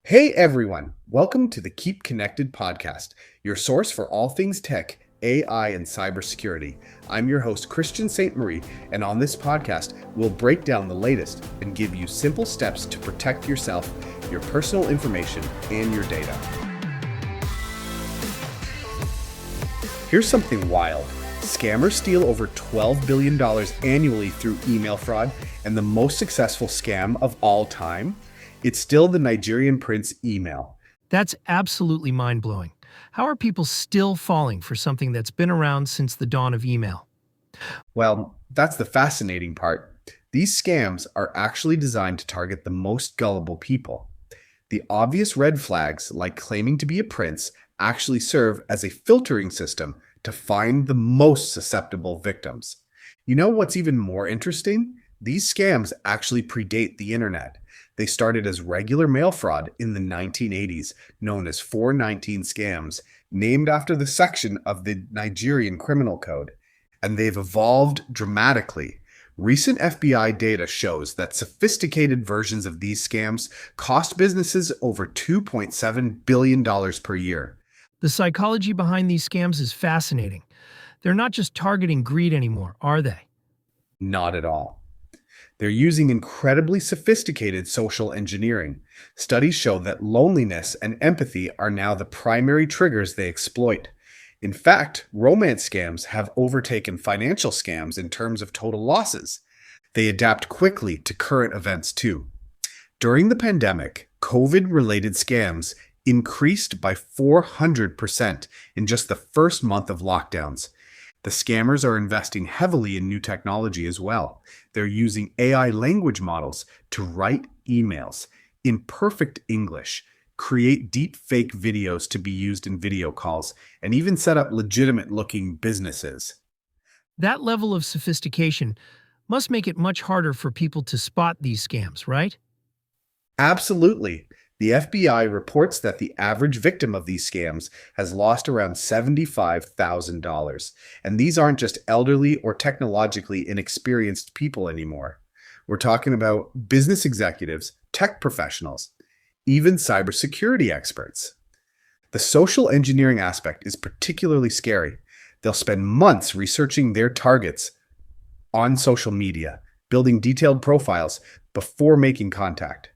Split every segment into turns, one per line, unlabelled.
Hey everyone, welcome to the Keep Connected podcast, your source for all things tech, AI, and cybersecurity. I'm your host, Christian St. Marie, and on this podcast, we'll break down the latest and give you simple steps to protect yourself, your personal information, and your data. Here's something wild. Scammers steal over $12 billion annually through email fraud, and the most successful scam of all time? It's still the Nigerian prince email.
That's absolutely mind-blowing. How are people still falling for something that's been around since the dawn of email?
Well, that's the fascinating part. These scams are actually designed to target the most gullible people. The obvious red flags, like claiming to be a prince, actually serve as a filtering system to find the most susceptible victims. You know what's even more interesting? These scams actually predate the internet. They started as regular mail fraud in the 1980s, known as 419 scams, named after the section of the Nigerian criminal code. And they've evolved dramatically. Recent FBI data shows that sophisticated versions of these scams cost businesses over $2.7 billion per year.
The psychology behind these scams is fascinating. They're not just targeting greed anymore, are they?
Not at all. They're using incredibly sophisticated social engineering. Studies show that loneliness and empathy are now the primary triggers they exploit. In fact, romance scams have overtaken financial scams in terms of total losses. They adapt quickly to current events too. During the pandemic, COVID-related scams increased by 400% in just the first month of lockdowns. The scammers are investing heavily in new technology as well. They're using AI language models to write emails in perfect English, create deep fake videos to be used in video calls, and even set up legitimate-looking businesses.
That level of sophistication must make it much harder for people to spot these scams, right?
Absolutely. The FBI reports that the average victim of these scams has lost around $75,000. And these aren't just elderly or technologically inexperienced people anymore. We're talking about business executives, tech professionals, even cybersecurity experts. The social engineering aspect is particularly scary. They'll spend months researching their targets on social media, building detailed profiles before making contact.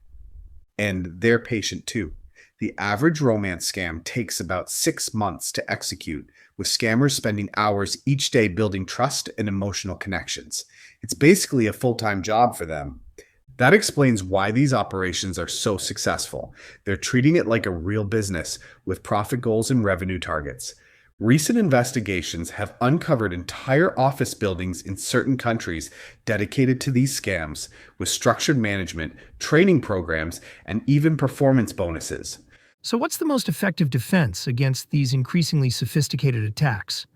And they're patient too. The average romance scam takes about 6 months to execute, with scammers spending hours each day building trust and emotional connections. It's basically a full-time job for them. That explains why these operations are so successful. They're treating it like a real business with profit goals and revenue targets. Recent investigations have uncovered entire office buildings in certain countries dedicated to these scams, with structured management, training programs, and even performance bonuses.
So what's the most effective defense against these increasingly sophisticated attacks?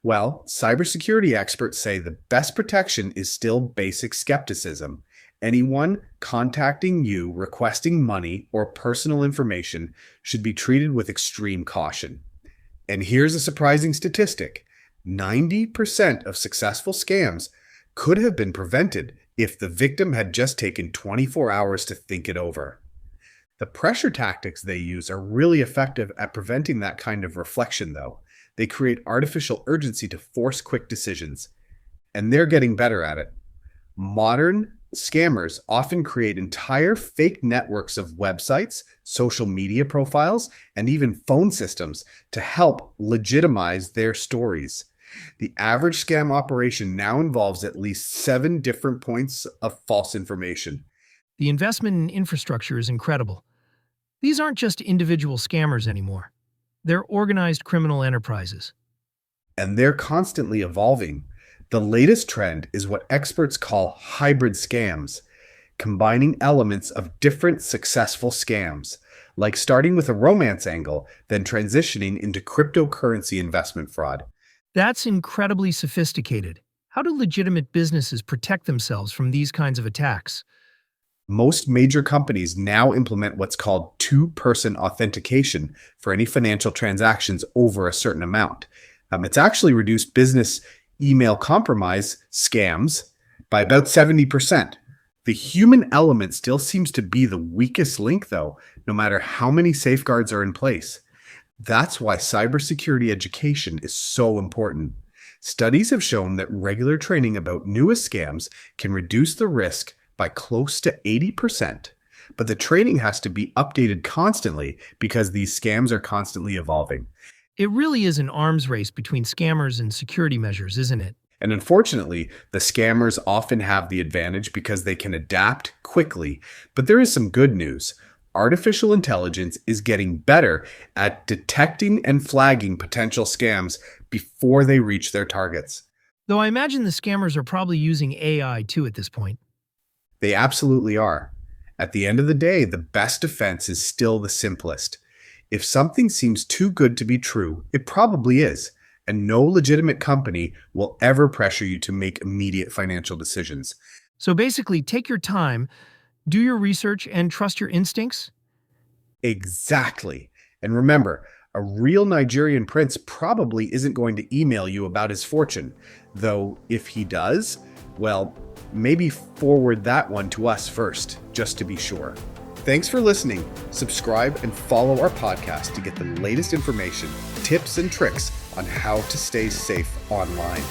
Well, cybersecurity experts say the best protection is still basic skepticism. Anyone contacting you requesting money or personal information should be treated with extreme caution. And here's a surprising statistic. 90% of successful scams could have been prevented if the victim had just taken 24 hours to think it over. The pressure tactics they use are really effective at preventing that kind of reflection, though. They create artificial urgency to force quick decisions, and they're getting better at it. Modern scammers often create entire fake networks of websites, social media profiles, and even phone systems to help legitimize their stories. The average scam operation now involves at least 7 different points of false information.
The investment in infrastructure is incredible. These aren't just individual scammers anymore. They're organized criminal enterprises.
And they're constantly evolving. The latest trend is what experts call hybrid scams, combining elements of different successful scams, like starting with a romance angle, then transitioning into cryptocurrency investment fraud.
That's incredibly sophisticated. How do legitimate businesses protect themselves from these kinds of attacks?
Most major companies now implement what's called two-person authentication for any financial transactions over a certain amount. It's actually reduced business email compromise scams by about 70%. The human element still seems to be the weakest link, though, no matter how many safeguards are in place. That's why cybersecurity education is so important. Studies have shown that regular training about newest scams can reduce the risk by close to 80%. But the training has to be updated constantly because these scams are constantly evolving.
It really is an arms race between scammers and security measures, isn't it?
And unfortunately, the scammers often have the advantage because they can adapt quickly. But there is some good news. Artificial intelligence is getting better at detecting and flagging potential scams before they reach their targets.
Though I imagine the scammers are probably using AI too at this point.
They absolutely are. At the end of the day, the best defense is still the simplest. If something seems too good to be true, it probably is. And no legitimate company will ever pressure you to make immediate financial decisions.
So basically, take your time, do your research, and trust your instincts?
Exactly. And remember, a real Nigerian prince probably isn't going to email you about his fortune. Though, if he does, well, maybe forward that one to us first, just to be sure. Thanks for listening. Subscribe and follow our podcast to get the latest information, tips, and tricks on how to stay safe online.